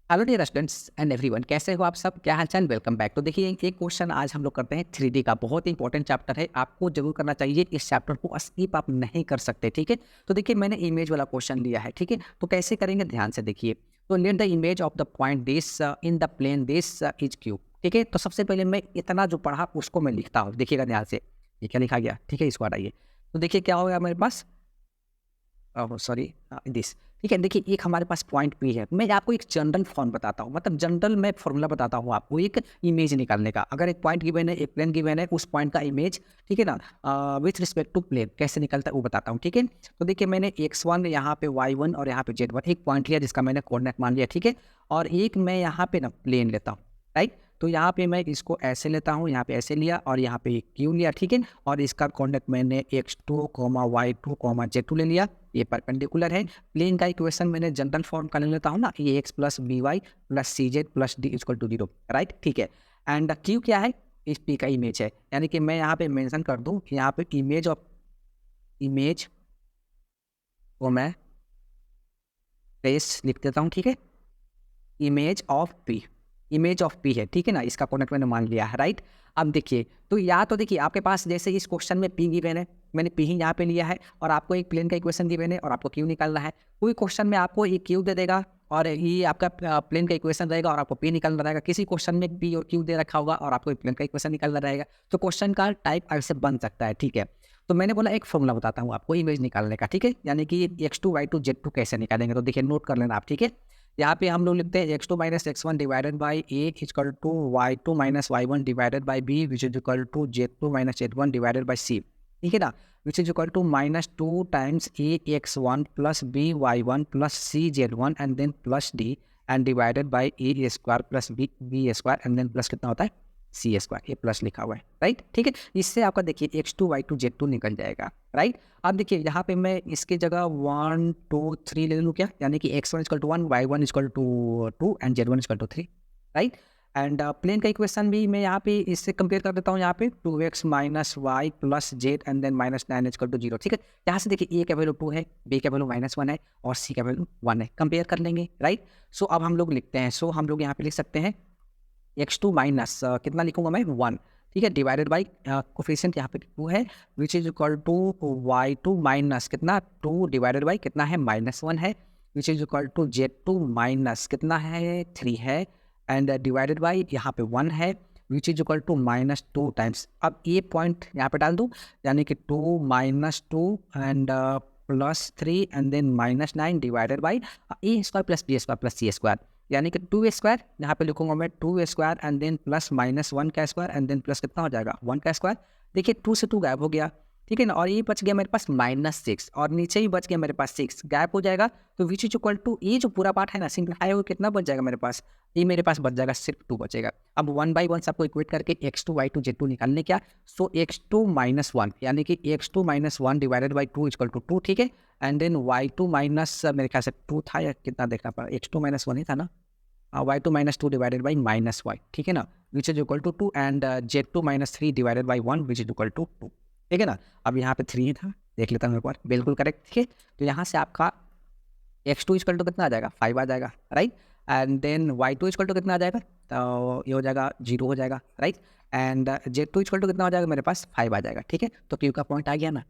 Hello dear students and everyone, कैसे हो आप सब? क्या हालचाल? Welcome back. तो देखिए एक क्वेश्चन आज हम लोग करते हैं 3D का। बहुत ही इंपॉर्टेंट चैप्टर है, आपको जरूर करना चाहिए। इस चैप्टर को स्किप आप नहीं कर सकते, ठीक है? तो देखिए मैंने इमेज वाला क्वेश्चन लिया है, ठीक है? तो कैसे करेंगे ध्यान से देखिए। तो let the image of the point this in the plane this is cube, ठीक है? तो सबसे पहले मैं इतना जो पढ़ा उसको मैं लिखता हूँ, देखिएगा ध्यान से। ये क्या लिखा गया, ठीक है? इसको हटाइए। तो देखिए क्या होगा मेरे पास, ओह सॉरी, दिस, ठीक है। देखिए एक हमारे पास पॉइंट पी है। मैं आपको एक जनरल फॉर्म बताता हूँ, मतलब जनरल मैं फॉर्मूला बताता हूँ आपको एक इमेज निकालने का। अगर एक पॉइंट गिवन है, एक प्लेन गिवन है, उस पॉइंट का इमेज, ठीक है ना, विथ रिस्पेक्ट टू प्लेन कैसे निकलता है वो बताता हूँ, ठीक है? तो देखिए मैंने x1 यहाँ पे y1 और यहाँ पे z1 एक पॉइंट लिया जिसका मैंने कोऑर्डिनेट मान लिया, ठीक है? और एक मैं यहाँ पे ना प्लेन लेता हूँ, राइट? तो यहाँ पे मैं इसको ऐसे लेता हूँ, यहाँ पे ऐसे लिया और यहाँ पे क्यू लिया, ठीक है? और इसका कोऑर्डिनेट मैंने x2, y2, z2 ले लिया। ये परपेंडिकुलर है। प्लेन का इक्वेशन मैंने जनरल फॉर्म का ले लेता हूँ ना, ये x plus B Y plus C Z plus D equal to 0, right? ठीक है। एंड क्यू क्या है? इस पी का इमेज है, यानी कि मैं यहाँ पे मेंशन कर दूँ कि यहाँ पे इमेज को मैं प्लेस लिख देता हूँ, ठीक है? इमेज ऑफ पी है, ठीक है ना? इसका कोऑर्डिनेट मैंने मान लिया है, राइट? अब देखिए, तो या तो देखिए आपके पास जैसे इस क्वेश्चन में पी गिवन है, मैंने पी ही यहाँ पे लिया है और आपको एक प्लेन का इक्वेशन गिवन है और आपको क्यू निकालना है। कोई क्वेश्चन में आपको एक क्यू दे देगा और ये आपका प्लेन का इक्वेशन रहेगा और आपको पी निकालना रहेगा। किसी क्वेश्चन में पी और क्यू दे रखा होगा और आपको एक प्लेन का इक्वेशन निकालना रहेगा। तो क्वेश्चन का टाइप ऐसे बन सकता है, ठीक है? तो मैंने बोला एक फॉर्मूला बताता हूँ आपको इमेज निकालने का, ठीक है? यानी कि x2 y2 z2 कैसे निकालेंगे। तो देखिए नोट कर लेना आप, ठीक है? यहाँ पे हम लोग लिखते हैं x2 minus x1 divided by A equal to y2 minus y1 divided by B which is equal to z2 minus z1 divided by C, ठीक है ना? Which is equal to minus 2 times A x1 plus B y1 plus C z1 and then plus D and divided by A square plus B square and then plus कितना होता है सी square. ये plus लिखा हुआ है, right? ठीक है। इससे आपका देखिए x2 y2 z2 निकल जाएगा, राइट? अब देखिए यहाँ पे मैं इसकी जगह 1 2 3 ले लूँ क्या, यानी कि x1 equal to 1 y1 equal to 2 and z1 equal to 3, right? And plane का इक्वेशन भी मैं यहाँ पे इससे कंपेयर कर देता हूँ। यहाँ पे 2x minus Y plus Z and then minus 9 equal to 0, ठीक है? यहाँ से देखिए ए का वैल्यू 2 है, बी का वैल्यू -1 है और सी का वैल्यू 1 है। कंपेयर कर लेंगे, राइट? सो अब हम लोग लिखते हैं, सो हम लोग यहाँ पे लिख सकते हैं x2 माइनस कितना लिखूंगा मैं 1, ठीक है? डिवाइडेड बाई कोफिशिएंट यहाँ पे 2 है which is equal to y2 minus कितना 2 डिवाइडेड बाई कितना है -1 है which is equal to z2 minus कितना है 3 है एंड डिवाइडेड बाई यहाँ पे 1 है which is equal to -2 times. अब ये पॉइंट यहाँ पे डाल दूँ, यानी कि 2 minus 2 and plus 3 and then -9 divided by A square plus B square plus C square, यानी कि 2 स्क्वायर यहाँ पे लिखूंगा मैं 2 स्क्वायर एंड देन प्लस -1 का स्क्वायर एंड देन प्लस कितना हो जाएगा 1 का स्क्वायर। देखिए 2 से 2 गायब हो गया, ठीक है ना? और ये बच गया मेरे पास -6 और नीचे ही बच गया मेरे पास 6 गायब हो जाएगा। तो विच इज इक्वल टू ये जो पूरा पार्ट है ना सिंप्लीफाई हो कितना बच जाएगा मेरे पास, ये मेरे पास बच जाएगा सिर्फ 2 बचेगा। अब 1 बाई 1 सबको इक्वेट करके x2 y2 z2 निकालने क्या, सो x2 माइनस 1 यानी कि x2 minus 1 divided by 2 equal to 2, ठीक है? एंड देन y2 माइनस मेरे ख्याल से 2 था या कितना देखना पड़ा, x2 माइनस 1 ही था ना, y2 minus 2 divided by -y, ठीक है ना? Which is equal to 2 and z2 minus 3 divided by 1 which is equal to 2, ठीक है ना? अब यहाँ पे 3 था, देख लेता हूँ एक बार, बिल्कुल करेक्ट, ठीक है? तो यहाँ से आपका x2 इक्वल टू कितना आ जाएगा 5 आ जाएगा, right? And then y2 equal to कितना आ जाएगा, तो ये हो जाएगा 0 हो जाएगा, right? And z2 equal to कितना हो जाएगा मेरे पास 5 आ जाएगा, ठीक है? तो क्यू का पॉइंट आ गया ना,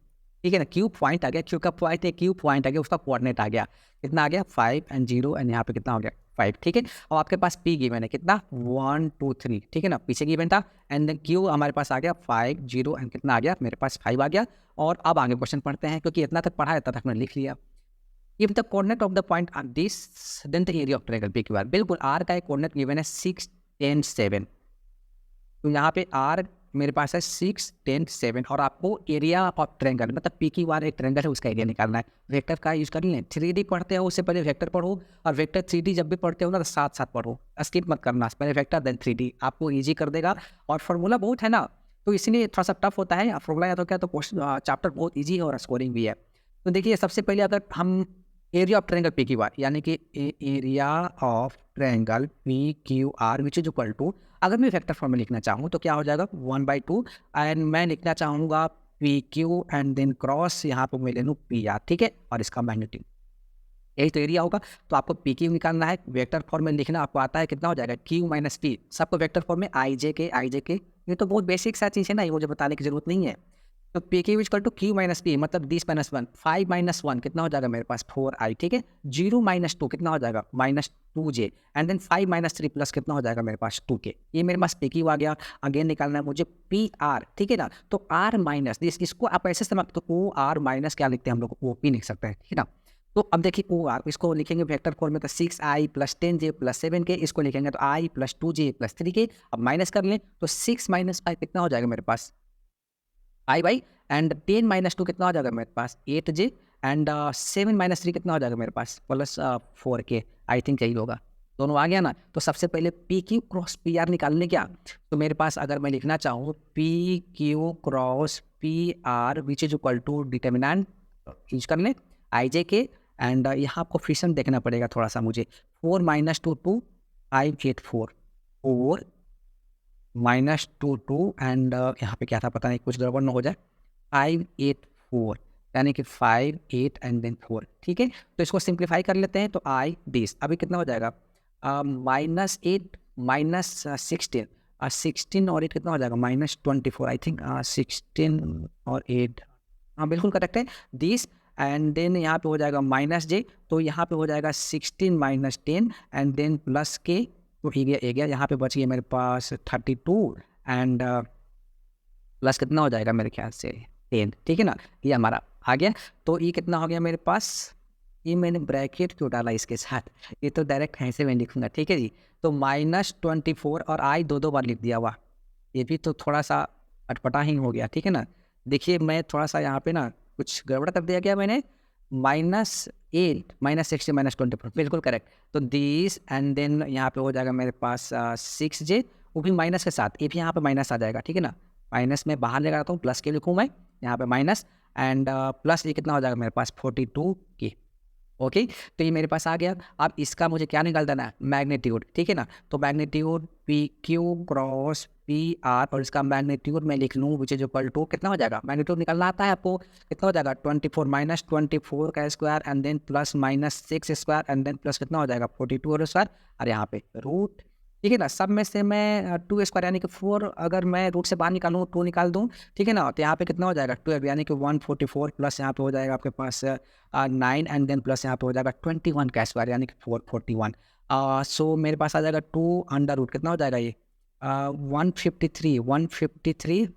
ठीक है ना? क्यू पॉइंट आ गया, क्यू का पॉइंट है, क्यू पॉइंट आ गया, उसका कोऑर्डिनेट आ गया, कितना आ गया 5 एंड 0 एंड यहाँ पे कितना हो गया 5, ठीक है? और आपके पास पी गिवन है कितना 1 2 3, ठीक है ना? पीछे गिवन था एंड देन क्यू हमारे पास आ गया 5 0 एंड कितना आ गया मेरे पास 5 आ गया। और अब आगे क्वेश्चन पढ़ते हैं, क्योंकि इतना तक पढ़ा है इतना तक मैंने लिख लिया। If the coordinate of the point are this then the area of triangle PQR, बिल्कुल आर का एक कोऑर्डिनेट गिवन है 6 10 7, तो यहाँ पे आर मेरे पास है 6 10 7 और आपको एरिया ऑफ ट्रायंगल मतलब PQR एक ट्रायंगल है उसका एरिया निकालना है। वेक्टर का यूज कर लें, 3D पढ़ते हो उससे पहले वेक्टर पढ़ो और वेक्टर 3D जब भी पढ़ते हो ना तो साथ साथ पढ़ो, स्किप मत करना, पहले वेक्टर देन 3D, आपको ईजी कर देगा। और फार्मूला बहुत है ना तो इसीलिए थोड़ा सा टफ होता है फार्मूला, या तो क्या तो क्वेश्चन चैप्टर बहुत ईजी है और स्कोरिंग भी है। तो देखिए सबसे पहले अगर हम एरिया ऑफ ट्रायंगल PQR यानी कि area of triangle PQR which is equal to, अगर मैं वेक्टर फॉर्म में लिखना चाहूँ तो क्या हो जाएगा 1/2 एंड मैं लिखना चाहूँगा PQ एंड देन क्रॉस यहाँ पर मैं ले लूँ PR, ठीक है? और इसका मैग्नीट्यूड यही तो एरिया होगा। तो आपको पी क्यू निकालना है, वेक्टर फॉर्म में लिखना आपको आता है, कितना हो जाएगा क्यू माइनस पी, सबको वेक्टर फॉर्म में आई जे के। ये तो बहुत बेसिक सा चीज़ है ना, ये मुझे बताने की जरूरत नहीं है। तो P Q equal to Q minus P, मतलब 20 माइनस 1, 5 माइनस 1 कितना हो जाएगा मेरे पास 4i, ठीक है। 0 माइनस 2 कितना हो जाएगा minus 2j, and then 5 minus 3 plus कितना हो जाएगा मेरे पास 2k। ये मेरे पास पी क्यू आ गया। अगेन निकालना है मुझे पी आर, ठीक है ना। तो आर माइनस इसको आप ऐसे समझ, तो ओ आर माइनस क्या लिखते हैं हम लोग, ओ पी लिख सकते हैं, ठीक है ना। तो अब देखिए ओ आर, इसको लिखेंगे वेक्टर फॉर्म में, तो 6i plus 10j plus 7k, इसको लिखेंगे तो i plus 2j plus 3k। अब माइनस कर लें तो 6 माइनस 5 कितना हो जाएगा मेरे पास आई बाई, एंड 10 माइनस 2 कितना हो जाएगा मेरे पास 8j, एंड 7 माइनस 3 कितना हो जाएगा मेरे पास प्लस 4k। आई थिंक यही होगा, दोनों आ गया ना। तो सबसे पहले P Q cross P R निकालने क्या, तो मेरे पास अगर मैं लिखना चाहूँ P Q cross P R which is equal to determinant use कर लें आई जे के, एंड यहाँ आपको फ्रिक्शन देखना पड़ेगा थोड़ा सा मुझे। 4 minus 2 I get 4 minus 2 and यहाँ पे क्या था पता नहीं, कुछ गड़बड़ ना हो जाए। 5 8 4 यानी कि 5 8 एंड देन 4, ठीक है। तो इसको सिंप्लीफाई कर लेते हैं, तो आई दिस अभी कितना हो जाएगा माइनस 8 माइनस 16, 16 और 8 कितना हो जाएगा माइनस 24। आई थिंक 16 और 8, हाँ बिल्कुल करेक्ट है दिस। एंड देन यहाँ पे हो जाएगा माइनस जे, तो यहाँ पे हो जाएगा 16 माइनस 10 एंड देन प्लस के, तो ए गया यहाँ पे बच गया मेरे पास 32 एंड प्लस कितना हो जाएगा मेरे ख्याल से 10, ठीक है ना। ये हमारा आ गया। तो ये कितना हो गया मेरे पास, ये मैंने ब्रैकेट क्यों डाला इसके साथ, ये तो डायरेक्ट ऐसे मैं लिखूंगा, ठीक है जी। तो माइनस 24 और आई दो बार लिख दिया, वाह ये भी तो थोड़ा सा अटपटा ही हो गया, ठीक है ना। देखिए मैं थोड़ा सा यहाँ पे ना कुछ गड़बड़ कर दिया क्या मैंने, -8 -60 -24 बिल्कुल करेक्ट। तो दिस एंड देन यहाँ पे हो जाएगा मेरे पास 6j, वो भी माइनस के साथ, ये भी यहाँ पे माइनस आ जाएगा, ठीक है ना। माइनस में बाहर लेकर आता हूँ, प्लस के लिखूँ मैं यहाँ पे माइनस, एंड प्लस ये कितना हो जाएगा मेरे पास 42k, ओके। तो ये मेरे पास आ गया। अब इसका मुझे क्या निकाल देना है मैग्नीट्यूड, ठीक है ना। तो magnitude P Q cross P R, और इसका मैग्नीट्यूड मैं लिख लूँ विच इज इक्वल टू, कितना हो जाएगा मैग्नीट्यूड निकालना आता है आपको, कितना हो जाएगा 24 माइनस 24 का square and then plus minus 6 square and then plus कितना हो जाएगा 42 और स्क्वायर, और यहाँ पे रूट, ठीक है ना। सब में से मैं 2 स्क्वायर यानी कि 4, अगर मैं रूट से बाहर निकालूँ 2 निकाल दूँ, ठीक है ना। तो यहाँ पे कितना हो जाएगा 12 यानी कि 144 प्लस यहाँ पे हो जाएगा आपके पास 9 एंड देन प्लस यहाँ पे हो जाएगा 21 का स्क्वायर यानी कि 441। सो मेरे पास आ जाएगा 2 अंडर रूट, कितना हो जाएगा ये 153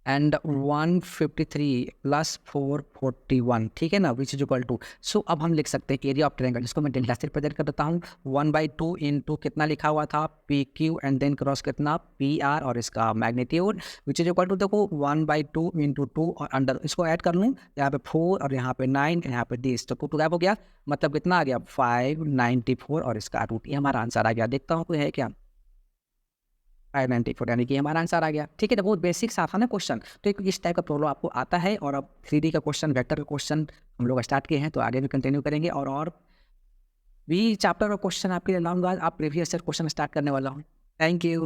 एंड 153 प्लस 441, ठीक है ना, विच इज इक्वल टू। सो अब हम लिख सकते हैं एरिया ऑफ ट्रायंगल, जिसको मैं डेल्टा से रिप्रेजेंट कर देता हूँ 1/2 इंटू कितना लिखा हुआ था P Q and then cross कितना पी आर, और इसका magnitude which is equal to, देखो 1/2 इंटू 2 और अंडर, इसको ऐड कर लूँ, यहाँ पे 4 और यहाँ पे 9 यहाँ पे दिस, तो 2 गैप हो गया, मतलब कितना आ गया 594 और इसका रूट, ये हमारा आंसर आ गया। देखता हूँ कोई है क्या 594, यानी कि हमारा आंसर आ गया, ठीक है। तो बहुत बेसिक सा था ना क्वेश्चन, तो एक इस टाइप का प्रॉब्लम आपको आता है। और अब 3D का क्वेश्चन, वेक्टर का क्वेश्चन हम लोग स्टार्ट किए हैं, तो आगे भी कंटिन्यू करेंगे, और भी चैप्टर और क्वेश्चन आपके लिए लाऊंगा। आप प्रीवियस ईयर क्वेश्चन स्टार्ट करने वाला हूँ। Thank you.